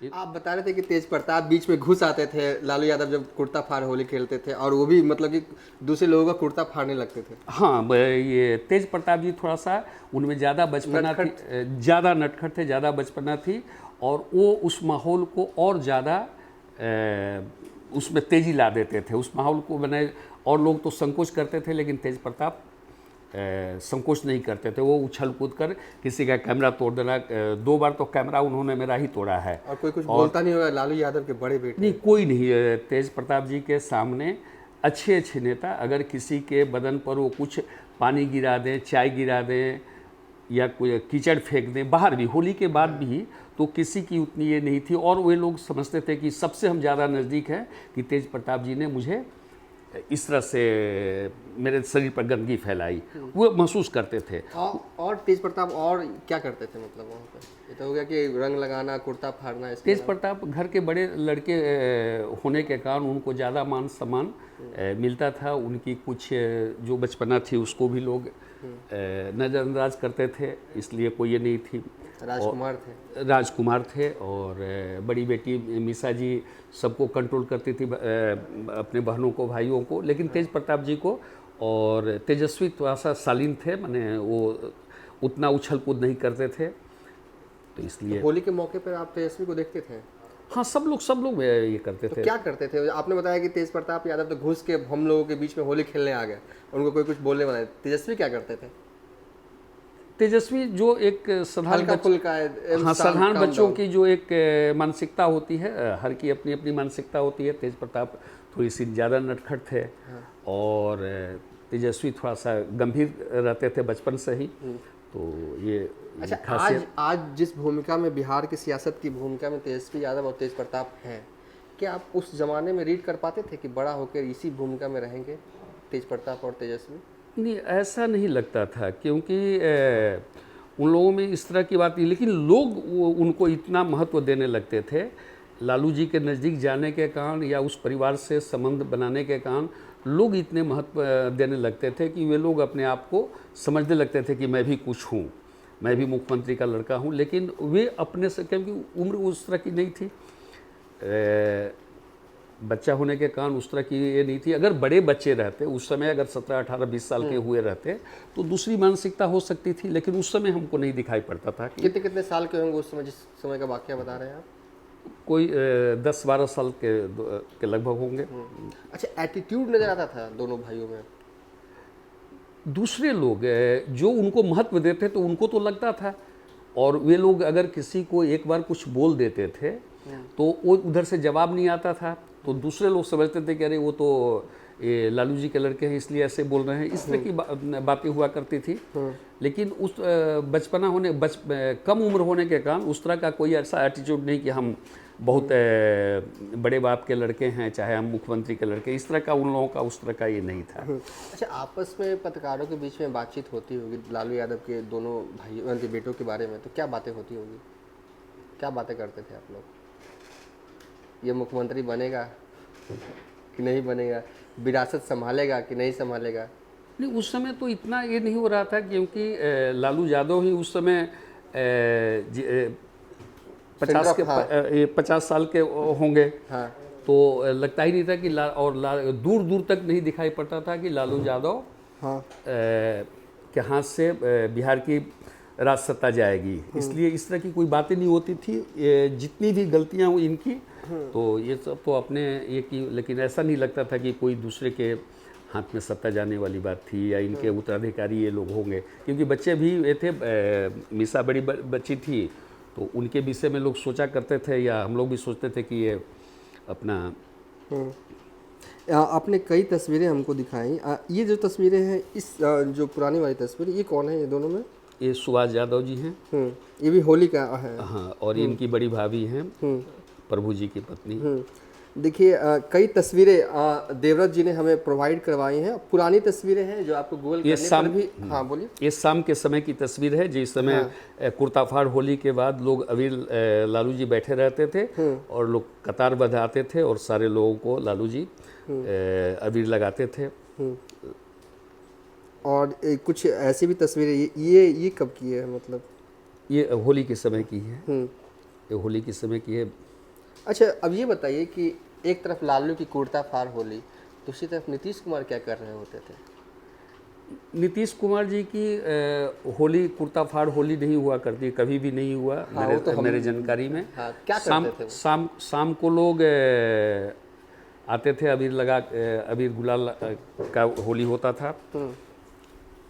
आप बता रहे थे कि तेज प्रताप बीच में घुस आते थे, लालू यादव जब कुर्ता फाड़ होली खेलते थे, और वो भी मतलब कि दूसरे लोगों का कुर्ता फाड़ने लगते थे। हाँ, ये तेज प्रताप जी थोड़ा सा उनमें ज़्यादा बचपना थी, ज़्यादा नटखट थे, ज़्यादा बचपना थी, और वो उस माहौल को और ज़्यादा उसमें तेज़ी ला देते थे उस माहौल को बनाए। और लोग तो संकोच करते थे, लेकिन तेज प्रताप संकोच नहीं करते थे। वो उछल कूद कर किसी का कैमरा तोड़ देना, 2 बार तो कैमरा उन्होंने मेरा ही तोड़ा है। और कोई कुछ बोलता नहीं होगा, लालू यादव के बड़े बेटे। नहीं, कोई नहीं। तेज प्रताप जी के सामने अच्छे अच्छे नेता अगर किसी के बदन पर वो कुछ पानी गिरा दें, चाय गिरा दें, या कोई कीचड़ फेंक दें, बाहर भी होली के बाद भी, तो किसी की उतनी ये नहीं थी। और वे लोग समझते थे कि सबसे हम ज़्यादा नज़दीक हैं कि तेज प्रताप जी ने मुझे इस तरह से मेरे शरीर पर गंदगी फैलाई, वो महसूस करते थे। और तेज प्रताप और क्या करते थे मतलब वहाँ पे? ये तो हो गया कि रंग लगाना, कुर्ता फाड़ना। इसके तेज प्रताप घर के बड़े लड़के होने के कारण उनको ज़्यादा मान सम्मान मिलता था। उनकी कुछ जो बचपना थी उसको भी लोग नज़रअंदाज करते थे, इसलिए कोई ये नहीं थी। राजकुमार थे, और बड़ी बेटी मीसा जी सबको कंट्रोल करती थी, अपने बहनों को, भाइयों को। लेकिन तेज प्रताप जी को, और तेजस्वी थोड़ा सा शालीन थे, माने वो उतना उछल कूद नहीं करते थे, तो इसलिए। होली के मौके पर आप तेजस्वी को देखते थे? हाँ, सब लोग ये करते थे। क्या करते थे? आपने बताया कि तेज प्रताप यादव तो घुस के हम लोगों के बीच में होली खेलने आ गए, उनको कोई कुछ बोलने वाला है। तेजस्वी क्या करते थे? तेजस्वी जो एक साधारण बच्चों की जो एक मानसिकता होती है, हर की अपनी अपनी मानसिकता होती है। तेज प्रताप थोड़ी सी ज़्यादा नटखट थे, और तेजस्वी थोड़ा सा गंभीर रहते थे बचपन से ही, तो ये अच्छा, आज जिस भूमिका में, बिहार की सियासत की भूमिका में तेजस्वी यादव और तेज प्रताप हैं, क्या आप उस जमाने में रीड कर पाते थे कि बड़ा होकर इसी भूमिका में रहेंगे तेज प्रताप और तेजस्वी? नहीं, ऐसा नहीं लगता था, क्योंकि उन लोगों में इस तरह की बात नहीं, लेकिन लोग उनको इतना महत्व देने लगते थे। लालू जी के नज़दीक जाने के कारण या उस परिवार से संबंध बनाने के कारण लोग इतने महत्व देने लगते थे कि वे लोग अपने आप को समझने लगते थे कि मैं भी कुछ हूँ, मैं भी मुख्यमंत्री का लड़का हूँ। लेकिन वे अपने से, क्योंकि उम्र उस तरह की नहीं थी, बच्चा होने के कारण उस तरह की ये नहीं थी। अगर बड़े बच्चे रहते उस समय, अगर 17, 18, 20 साल के हुए रहते, तो दूसरी मानसिकता हो सकती थी, लेकिन उस समय हमको नहीं दिखाई पड़ता था कि कितने साल के होंगे उस समय, जिस समय का वाकया बता रहे हैं आप? कोई 10-12 साल के लगभग होंगे। अच्छा, एटीट्यूड नजर आता था दोनों भाइयों में? दूसरे लोग जो उनको महत्व देते तो उनको तो लगता था, और वे लोग अगर किसी को एक बार कुछ बोल देते थे तो वो उधर से जवाब नहीं आता था, तो दूसरे लोग समझते थे कि अरे वो तो ये लालू जी के लड़के हैं इसलिए ऐसे बोल रहे हैं, इस तरह की बातें हुआ करती थी। लेकिन उस बचपना होने, कम उम्र होने के कारण उस तरह का कोई ऐसा एटीट्यूड नहीं कि हम बहुत बड़े बाप के लड़के हैं, चाहे हम मुख्यमंत्री के लड़के, इस तरह का उन लोगों का उस तरह का ये नहीं था। अच्छा, आपस में पत्रकारों के बीच में बातचीत होती होगी लालू यादव के दोनों भाइयों के बेटों के बारे में, तो क्या बातें होती होगी? क्या बातें करते थे आप लोग? ये मुख्यमंत्री बनेगा कि नहीं बनेगा, विरासत संभालेगा कि नहीं संभालेगा? नहीं, उस समय तो इतना ये नहीं हो रहा था, क्योंकि लालू यादव ही उस समय 50 साल के होंगे। हाँ। तो लगता ही नहीं था कि दूर दूर तक नहीं दिखाई पड़ता था कि लालू यादव के हाथ से बिहार की राज सत्ता जाएगी, इसलिए इस तरह की कोई बातें नहीं होती थी। जितनी भी गलतियां हुई इनकी, तो ये सब तो अपने ये की, लेकिन ऐसा नहीं लगता था कि कोई दूसरे के हाथ में सत्ता जाने वाली बात थी, या इनके उत्तराधिकारी ये लोग होंगे, क्योंकि बच्चे भी ये थे। मीसा बड़ी बच्ची थी, तो उनके विषय में लोग सोचा करते थे, या हम लोग भी सोचते थे कि ये अपना। आपने कई तस्वीरें हमको दिखाई, ये जो तस्वीरें हैं, इस जो पुरानी वाली तस्वीर, ये कौन है ये दोनों में? ये सुभाष यादव जी हैं। ये भी होली का है? हाँ, और इनकी बड़ी भाभी हैं, प्रभु जी की पत्नी। देखिए, कई तस्वीरें देवव्रत जी ने हमें प्रोवाइड करवाई हैं, पुरानी तस्वीरें हैं जो आपको गूगल करने पर भी। हाँ, बोलिए। ये शाम के समय की तस्वीर है, जिस समय कुर्ता फाड़ होली के बाद लोग अबीर, लालू जी बैठे रहते थे, और लोग कतार बंधाते थे, और सारे लोगों को लालू जी अबीर लगाते थे। और कुछ ऐसी भी तस्वीरें, ये कब की है मतलब? ये होली के समय की है, ये होली के समय की है। अच्छा, अब ये बताइए कि एक तरफ लालू की कुर्ता फाड़ होली, दूसरी तरफ नीतीश कुमार क्या कर रहे होते थे? नीतीश कुमार जी की होली कुर्ता फाड़ होली नहीं हुआ करती, कभी भी नहीं हुआ। हाँ, वो तो मेरे जानकारी में हाँ, क्या शाम करते थे वो? शाम को लोग आते थे, अबीर लगा अबीर गुलाल का होली होता था।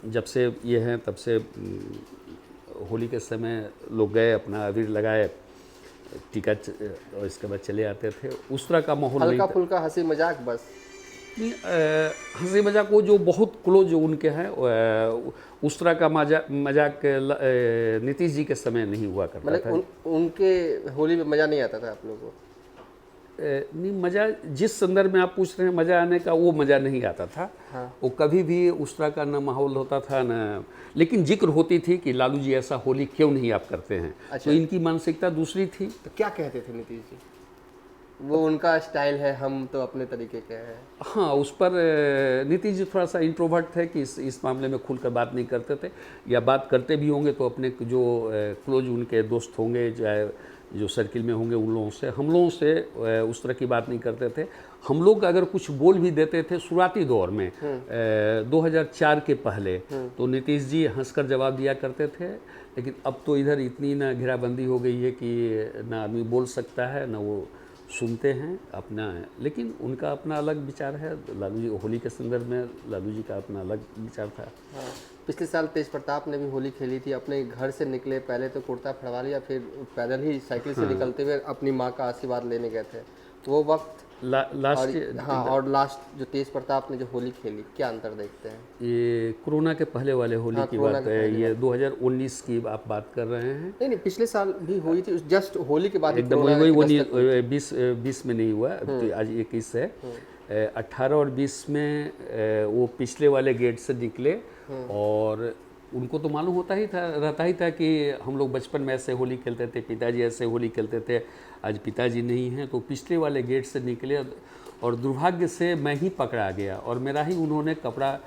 जब से ये हैं तब से होली के समय लोग गए, अपना अबीर लगाए, टीका और इसके बाद चले आते थे। उस तरह का माहौल नहीं हल्का था। फुल्का हंसी मजाक बस। नहीं, हंसी मजाक वो जो बहुत क्लोज जो उनके हैं, उस तरह का मजाक नीतीश जी के समय नहीं हुआ करता था। मतलब उनके होली में मज़ा नहीं आता था आप लोगों को? नहीं, मज़ा जिस संदर्भ में आप पूछ रहे हैं मज़ा आने का, वो मज़ा नहीं आता था। हाँ। वो कभी भी उस तरह का न माहौल होता था न, लेकिन जिक्र होती थी कि लालू जी ऐसा होली क्यों नहीं आप करते हैं। अच्छा। तो इनकी मानसिकता दूसरी थी। तो क्या कहते थे नीतीश जी? वो उनका स्टाइल है, हम तो अपने तरीके के हैं। हाँ, उस पर नीतीश जी थोड़ा सा इंट्रोवर्ट थे कि इस मामले में खुलकर बात नहीं करते थे, या बात करते भी होंगे तो अपने जो क्लोज उनके दोस्त होंगे, चाहे जो सर्किल में होंगे, उन लोगों से, हम लोगों से उस तरह की बात नहीं करते थे। हम लोग अगर कुछ बोल भी देते थे शुरुआती दौर में 2004 के पहले, तो नीतीश जी हंसकर जवाब दिया करते थे। लेकिन अब तो इधर इतनी ना घेराबंदी हो गई है कि ना आदमी बोल सकता है, ना वो सुनते हैं अपना। लेकिन उनका अपना अलग विचार है। लालू जी होली के संदर्भ में लालू जी का अपना अलग विचार था। हाँ। पिछले साल तेज प्रताप ने भी होली खेली थी। अपने घर से निकले, पहले तो कुर्ता फड़वा लिया, फिर पैदल ही साइकिल से निकलते हुए अपनी माँ का आशीर्वाद लेने गए थे। वो वक्त लास्ट हाँ, और लास्ट जो तेज प्रताप ने जो होली खेली, क्या अंतर देखते हैं? ये कोरोना के पहले वाले होली हाँ, की कोरोना बात के है। पहले ये 2019 की आप बात कर रहे हैं। नहीं नहीं, पिछले साल भी हुई थी, जस्ट होली के बाद ही एकदम कोरोना वही की दस्तक हुई। 20 में नहीं हुआ, तो आज 21 है। 18 और 20 में वो पिछले वाले गेट से निकले, और उनको तो मालूम रहता ही था कि हम लोग बचपन में ऐसे होली खेलते थे, पिताजी ऐसे होली खेलते थे। आज पिताजी नहीं हैं, तो पिछले वाले गेट से निकले, और दुर्भाग्य से मैं ही पकड़ा गया और मेरा ही उन्होंने कपड़ा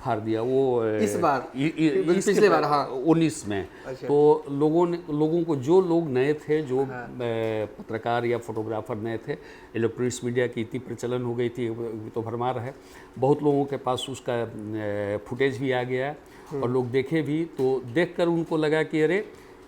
फाड़ दिया। वो इस बार पिछले बार, हाँ, 19 में। अच्छा। तो लोगों को, जो लोग नए थे, जो पत्रकार या फोटोग्राफर नए थे, इलेक्ट्रॉनिक्स मीडिया की इतनी प्रचलन हो गई थी, तो भरमार है, बहुत लोगों के पास उसका फुटेज भी आ गया, और लोग देखे भी। तो देखकर उनको लगा कि अरे,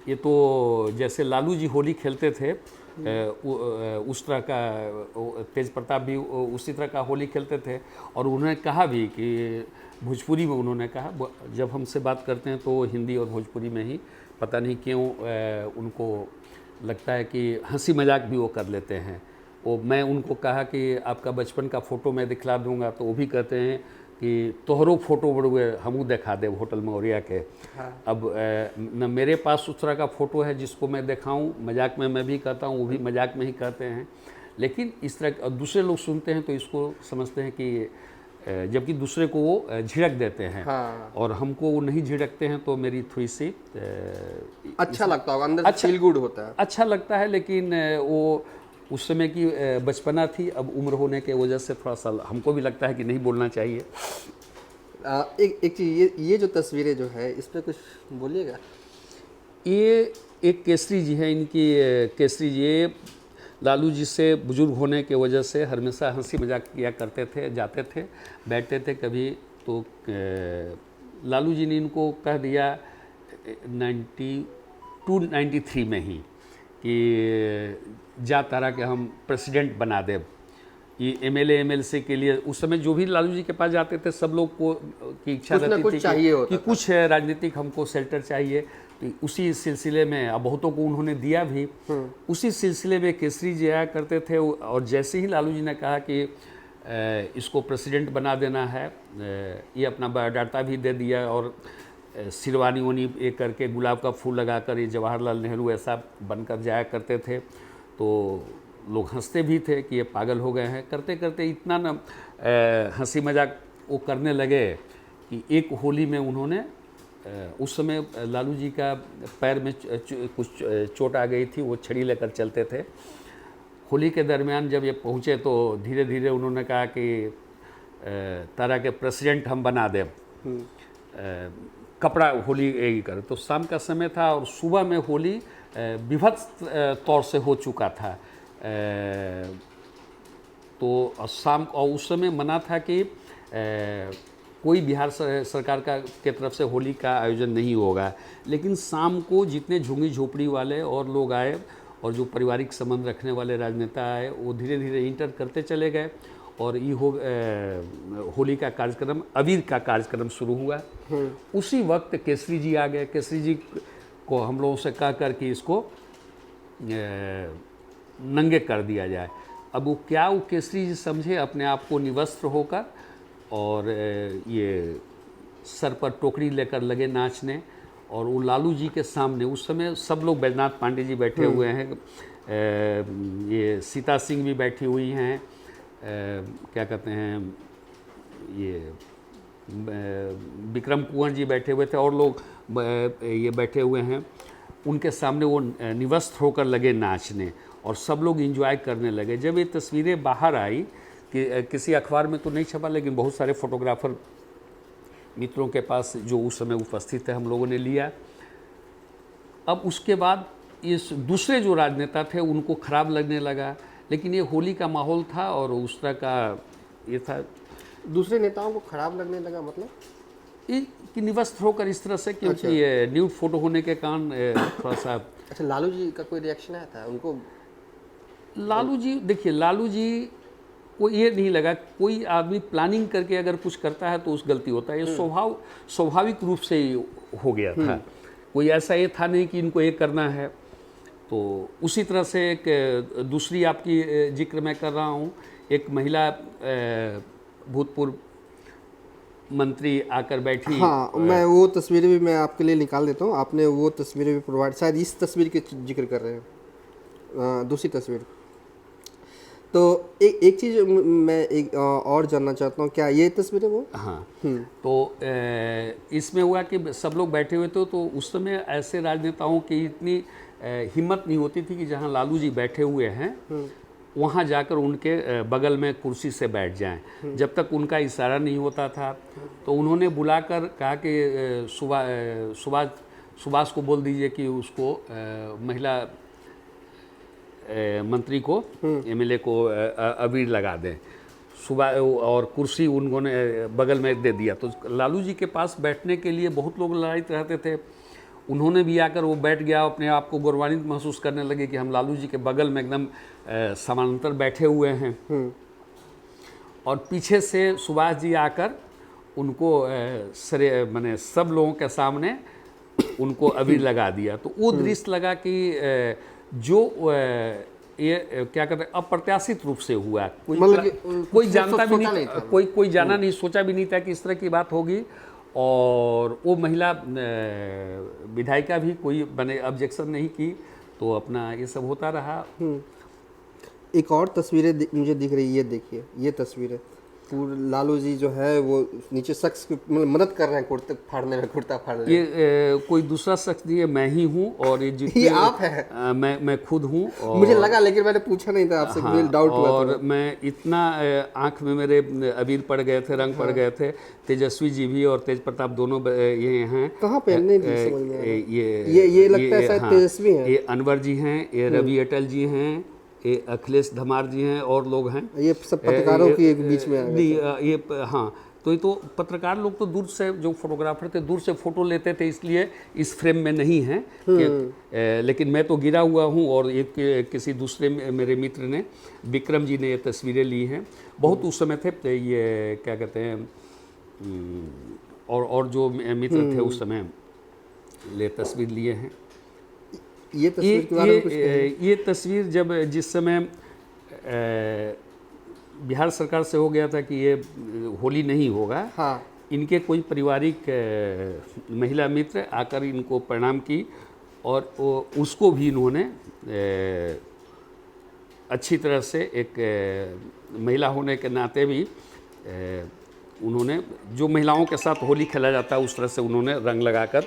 ये तो जैसे लालू जी होली खेलते थे, उस तरह का तेज प्रताप भी उसी तरह का होली खेलते थे। और उन्होंने कहा भी कि भोजपुरी में उन्होंने कहा, जब हमसे बात करते हैं तो हिंदी और भोजपुरी में ही, पता नहीं क्यों उनको लगता है कि हंसी मजाक भी वो कर लेते हैं। वो मैं उनको कहा कि आपका बचपन का फ़ोटो मैं दिखला दूंगा, तो वो भी कहते हैं कि तोहरो फोटो बड़ुए हमू दिखा दे होटल मौर्या के। हाँ। अब न मेरे पास उस तरह का फ़ोटो है जिसको मैं दिखाऊं, मजाक में मैं भी कहता हूं, वो भी मजाक में ही कहते हैं। लेकिन इस तरह दूसरे लोग सुनते हैं तो इसको समझते हैं कि जबकि दूसरे को वो झिड़क देते हैं। हाँ। और हमको वो नहीं झिड़कते हैं, तो मेरी थोड़ी सी अच्छा लगता होगा, अंदर से फील गुड होता है, अच्छा लगता है। लेकिन वो उस समय की बचपना थी, अब उम्र होने के वजह से थोड़ा सा हमको भी लगता है कि नहीं बोलना चाहिए। एक चीज़, ये जो तस्वीरें जो है, इस पर कुछ बोलिएगा। ये एक केसरी जी है, इनकी केसरी जी, ये लालू जी से बुजुर्ग होने के वजह से हमेशा हंसी मजाक किया करते थे, जाते थे, बैठते थे कभी। तो लालू जी ने इनको कह दिया 92-93 में ही कि जा तारा के हम प्रेसिडेंट बना दे। ये MLA MLC के लिए उस समय जो भी लालू जी के पास जाते थे, सब लोग को की इच्छा रहती थी कि कुछ राजनीतिक हमको शेल्टर चाहिए। तो उसी सिलसिले में, अब बहुतों को उन्होंने दिया भी, उसी सिलसिले में केसरी जी आया करते थे। और जैसे ही लालू जी ने कहा कि इसको प्रेसिडेंट बना देना है, ये अपना बायोडाटा भी दे दिया, और सिरवानी वनी एक करके गुलाब का फूल लगाकर ये जवाहरलाल नेहरू ऐसा बनकर जाया करते थे। तो लोग हंसते भी थे कि ये पागल हो गए हैं। करते करते इतना ना हंसी मजाक वो करने लगे कि एक होली में उन्होंने, उस समय लालू जी का पैर में कुछ चोट आ गई थी, वो छड़ी लेकर चलते थे। होली के दरमियान जब ये पहुँचे तो धीरे धीरे उन्होंने कहा कि तारा के प्रेसिडेंट हम बना दें, कपड़ा होली यही कर। तो शाम का समय था और सुबह में होली विभत्स तौर से हो चुका था। तो शाम और उस समय मना था कि कोई बिहार सरकार के तरफ से होली का आयोजन नहीं होगा, लेकिन शाम को जितने झुग्गी झोपड़ी वाले और लोग आए और जो पारिवारिक संबंध रखने वाले राजनेता आए वो धीरे धीरे इंटर करते चले गए और होली का कार्यक्रम, अबीर का कार्यक्रम शुरू हुआ। उसी वक्त केसरी जी आ गए। केसरी जी को हम लोगों से कह कर कि इसको नंगे कर दिया जाए। अब वो केसरी जी समझे अपने आप को निवस्त्र होकर और ये सर पर टोकरी लेकर लगे नाचने, और वो लालू जी के सामने उस समय सब लोग, बैजनाथ पांडे जी बैठे हुए हैं, ये सीता सिंह भी बैठी हुई हैं, क्या कहते हैं ये विक्रम कुंवर जी बैठे हुए थे और लोग ये बैठे हुए हैं। उनके सामने वो निवस्त्र होकर लगे नाचने और सब लोग एंजॉय करने लगे। जब ये तस्वीरें बाहर आई कि किसी अखबार में तो नहीं छपा, लेकिन बहुत सारे फोटोग्राफर मित्रों के पास जो उस समय उपस्थित थे हम लोगों ने लिया। अब उसके बाद इस दूसरे जो राजनेता थे उनको खराब लगने लगा, लेकिन ये होली का माहौल था और उस तरह का ये था। दूसरे नेताओं को खराब लगने लगा मतलब ये कि निवस्त्र होकर इस तरह से, क्योंकि ये न्यूड फोटो होने के कारण थोड़ा सा। अच्छा, लालू जी का कोई रिएक्शन आया था उनको? लालू जी, देखिए लालू जी को ये नहीं लगा, कोई आदमी प्लानिंग करके अगर कुछ करता है तो उस गलती होता है, ये स्वाभाविक रूप से ही हो गया था। कोई ऐसा ये था नहीं कि इनको ये करना है। तो उसी तरह से एक दूसरी आपकी जिक्र मैं कर रहा हूँ, एक महिला भूतपूर्व मंत्री आकर बैठी। हाँ, मैं वो तस्वीरें भी मैं आपके लिए निकाल देता हूँ। आपने वो तस्वीरें भी प्रोवाइड, शायद इस तस्वीर के जिक्र कर रहे हैं, दूसरी तस्वीर। तो एक चीज़ मैं एक और जानना चाहता हूँ, क्या ये तस्वीरें वो? हाँ। तो इसमें हुआ कि सब लोग बैठे हुए थे, तो उस समय ऐसे राजनेताओं की इतनी हिम्मत नहीं होती थी कि जहाँ लालू जी बैठे हुए हैं वहाँ जाकर उनके बगल में कुर्सी से बैठ जाएं। जब तक उनका इशारा नहीं होता था तो उन्होंने बुलाकर कहा कि सुभाष को बोल दीजिए कि उसको महिला मंत्री को, एमएलए को अबीर लगा दें। सुबह और कुर्सी उन्होंने बगल में दे दिया। तो लालू जी के पास बैठने के लिए बहुत लोग लड़ाई रहते थे। उन्होंने भी आकर वो बैठ गया, अपने आप को गौरवान्वित महसूस करने लगे कि हम लालू जी के बगल में एकदम समानांतर बैठे हुए हैं। और पीछे से सुभाष जी आकर उनको माने सब लोगों के सामने उनको अबीर लगा दिया। तो वो दृश्य लगा कि जो ये क्या कहते हैं अप्रत्याशित रूप से हुआ। कोई जानता भी नहीं, कोई जाना नहीं, सोचा भी नहीं था कि इस तरह की बात होगी। और वो महिला विधायिका भी कोई बने ऑब्जेक्शन नहीं की, तो अपना ये सब होता रहा। एक और तस्वीरें मुझे दिख रही है, ये देखिए, ये तस्वीरें पूरे लालू जी जो है वो नीचे शख्स की मदद कर रहे हैं कुर्ता फाड़ने में। ये कोई दूसरा शख्स नहीं है, मैं ही हूँ। और ये आप है? मैं खुद हूँ। मुझे लगा, लेकिन मैंने पूछा नहीं था आपसे। हाँ, डाउट हुआ। और मैं इतना आंख में मेरे अबीर पड़ गए थे, रंग पड़ गए थे। तेजस्वी जी भी और तेज प्रताप दोनों ये हैं। कहाँ पे? ये लगता है शायद तेजस्वी हैं। ये अनवर जी हैं, ये रवि अटल जी हैं, ये अखिलेश धमार जी हैं और लोग हैं। ये सब पत्रकारों के बीच में ये हाँ। तो ये तो पत्रकार लोग तो दूर से, जो फोटोग्राफर थे दूर से फ़ोटो लेते थे, इसलिए इस फ्रेम में नहीं हैं। लेकिन मैं तो गिरा हुआ हूँ। और एक किसी दूसरे मेरे मित्र ने, विक्रम जी ने ये तस्वीरें ली हैं। बहुत उस समय थे ये क्या कहते हैं, और जो मित्र थे उस समय ले तस्वीर लिए हैं। ये तस्वीर के बारे में कुछ ये तस्वीर जब जिस समय बिहार सरकार से हो गया था कि ये होली नहीं होगा। हाँ। इनके कोई पारिवारिक महिला मित्र आकर इनको प्रणाम की और उसको भी इन्होंने अच्छी तरह से, एक महिला होने के नाते भी उन्होंने, जो महिलाओं के साथ होली खेला जाता है उस तरह से उन्होंने रंग लगाकर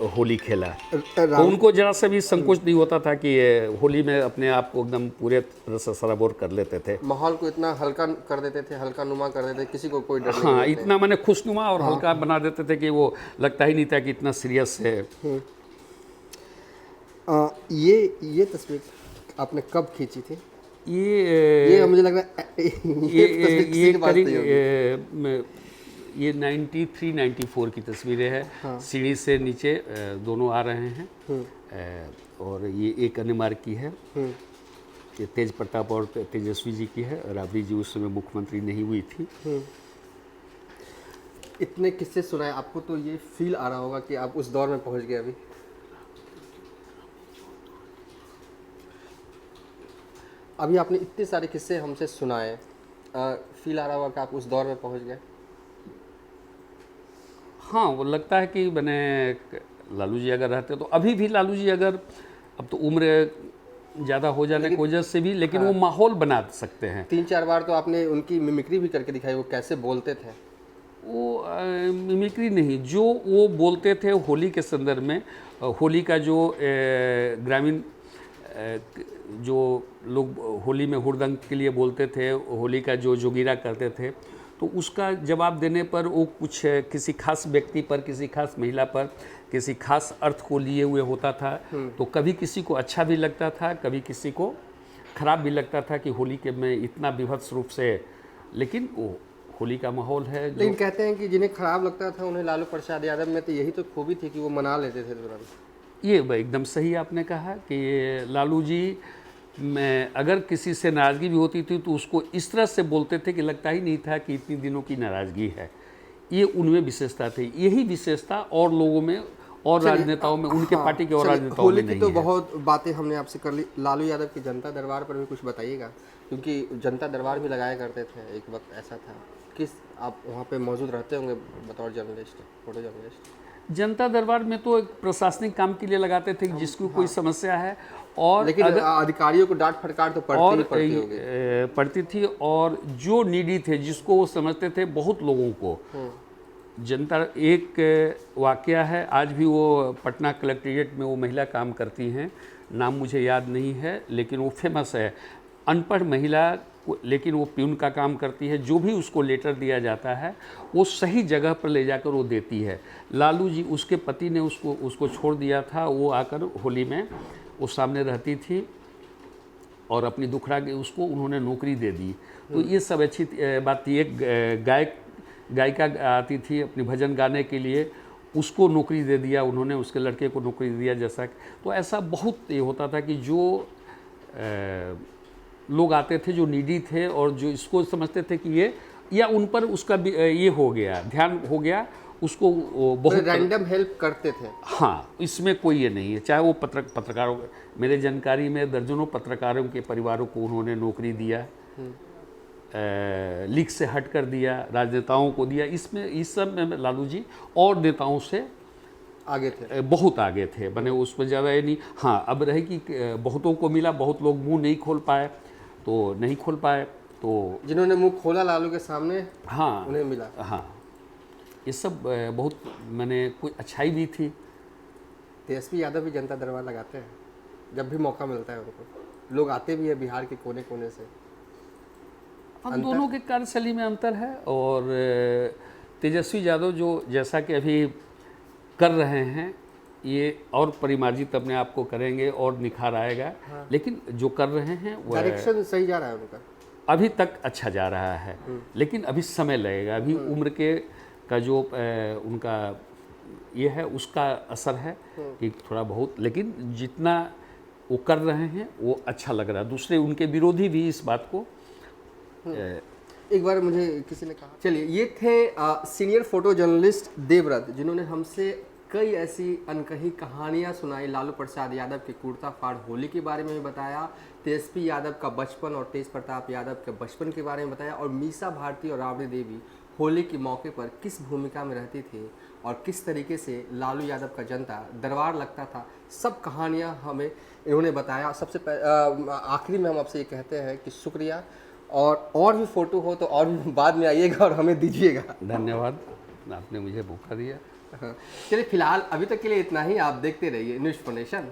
होली खेला। तो उनको जरा से भी संकोच नहीं होता था कि ये होली में अपने आप को एकदम पूरे तरह से सराबोर कर लेते थे। माहौल को इतना हल्का कर देते थे, हल्का नुमा कर देते थे, किसी को कोई डर नहीं। हाँ, इतना मैंने खुशनुमा और हल्का बना देते थे कि वो लगता ही नहीं था कि इतना सीरियस है। ये तस्वीर आपने कब खींची थी? ये मुझे लग रहा है ये करीब ये 93-94 की तस्वीरें हैं। हाँ। सीढ़ी से नीचे दोनों आ रहे हैं। और ये एक अन्य मार्ग की है, ये तेज प्रताप और तेजस्वी जी की है। राबड़ी जी उस समय मुख्यमंत्री नहीं हुई थी। इतने किस्से सुनाए आपको, तो ये फील आ रहा होगा कि आप उस दौर में पहुंच गए। अभी आपने इतने सारे किस्से हमसे सुनाए, फील आ रहा होगा कि आप उस दौर में पहुंच गए। हाँ, वो लगता है कि मैंने लालू जी अगर रहते तो अभी भी लालू जी अगर, अब तो उम्र ज़्यादा हो जाने की वजह से भी, लेकिन हाँ, वो माहौल बना सकते हैं। 3-4 बार तो आपने उनकी मिमिक्री भी करके दिखाई, वो कैसे बोलते थे। वो मिमिक्री नहीं, जो वो बोलते थे होली के संदर्भ में, होली का जो ग्रामीण जो लोग होली में हुड़दंग के लिए बोलते थे, होली का जो जोगिरा करते थे, तो उसका जवाब देने पर वो कुछ किसी खास व्यक्ति पर, किसी खास महिला पर, किसी खास अर्थ को लिए हुए होता था। तो कभी किसी को अच्छा भी लगता था, कभी किसी को खराब भी लगता था कि होली के में इतना विभत्स रूप से, लेकिन वो होली का माहौल है। लेकिन कहते हैं कि जिन्हें खराब लगता था उन्हें लालू प्रसाद यादव में तो यही तो खूबी थी कि वो मना लेते थे तुरंत। ये एकदम सही आपने कहा कि लालू जी में अगर किसी से नाराज़गी भी होती थी तो उसको इस तरह से बोलते थे कि लगता ही नहीं था कि इतनी दिनों की नाराज़गी है। ये उनमें विशेषता थी, यही विशेषता और लोगों में और राजनेताओं में, उनके हाँ, पार्टी के और राजनेताओं में नहीं तो है। बहुत बातें हमने आपसे कर ली। लालू यादव की जनता दरबार पर भी कुछ बताइएगा, क्योंकि जनता दरबार भी लगाया करते थे, एक वक्त ऐसा था। किस आप वहाँ पे मौजूद रहते होंगे बतौर जर्नलिस्ट, फोटो जर्नलिस्ट? जनता दरबार में तो एक प्रशासनिक काम के लिए लगाते थे, जिसको कोई समस्या है, और लेकिन अधिकारियों को डांट फटकार तो पड़ती थी। और जो नीडी थे, जिसको वो समझते थे, बहुत लोगों को जनता, एक वाकया है आज भी, वो पटना कलेक्ट्रेट में वो महिला काम करती हैं, नाम मुझे याद नहीं है, लेकिन वो फेमस है, अनपढ़ महिला, लेकिन वो प्यून का काम करती है। जो भी उसको लेटर दिया जाता है वो सही जगह पर ले जाकर वो देती है। लालू जी, उसके पति ने उसको छोड़ दिया था, वो आकर होली में वो सामने रहती थी और अपनी दुखड़ा के उसको उन्होंने नौकरी दे दी। तो ये सब अच्छी बात थी। एक गायिका आती थी अपनी भजन गाने के लिए, उसको नौकरी दे दिया उन्होंने, उसके लड़के को नौकरी दे दिया जैसा। तो ऐसा बहुत ये होता था कि जो लोग आते थे जो नीडी थे और जो इसको समझते थे कि ये, या उन पर उसका ये हो गया, ध्यान हो गया, उसको बहुत रैंडम हेल्प करते थे। हाँ, इसमें कोई ये नहीं है। चाहे वो पत्रकारों, मेरे जानकारी में दर्जनों पत्रकारों के परिवारों को उन्होंने नौकरी दिया, लीग से हट कर दिया, राजनेताओं को दिया। इसमें इस सब में लालू जी और नेताओं से आगे थे, बहुत आगे थे, बने उसमें ज़्यादा ये नहीं। हाँ, अब रहे कि बहुतों को मिला, बहुत लोग मुंह नहीं खोल पाए, तो नहीं खोल पाए, तो जिन्होंने मुंह खोला लालू के सामने, हाँ, उन्हें मिला। हाँ, ये सब बहुत मैंने कोई अच्छाई भी थी। तेजस्वी यादव भी जनता दरबार लगाते हैं, जब भी मौका मिलता है उनको, लोग आते भी है बिहार के कोने कोने से। हम दोनों के कार्यशैली में अंतर है। और तेजस्वी यादव जो जैसा कि अभी कर रहे हैं, ये और परिमार्जित अपने आप को करेंगे और निखार आएगा। हाँ। लेकिन जो कर रहे हैं वो डायरेक्शन सही जा रहा है उनका, अभी तक अच्छा जा रहा है, लेकिन अभी समय लगेगा। अभी उम्र के का जो उनका ये है, उसका असर है कि थोड़ा बहुत, लेकिन जितना वो कर रहे हैं वो अच्छा लग रहा है। दूसरे उनके विरोधी भी इस बात को एक बार मुझे किसी ने कहा। चलिए, ये थे सीनियर फोटो जर्नलिस्ट देवव्रत, जिन्होंने हमसे कई ऐसी अनकही कहानियां सुनाई। लालू प्रसाद यादव की कुर्ता फाड़ होली के बारे में भी बताया, तेजस्वी यादव का बचपन और तेज प्रताप यादव के बचपन के बारे में बताया, और मीसा भारती और राबड़ी देवी होली के मौके पर किस भूमिका में रहती थी और किस तरीके से लालू यादव का जनता दरबार लगता था। सब कहानियां हमें इन्होंने बताया। सबसे आखिरी में हम आपसे ये कहते हैं कि शुक्रिया, और भी फोटो हो तो और भी बाद में आइएगा और हमें दीजिएगा। धन्यवाद, आपने मुझे मौका दिया। चलिए, फिलहाल अभी तक के लिए इतना ही। आप देखते रहिए न्यूज़ फाउंडेशन।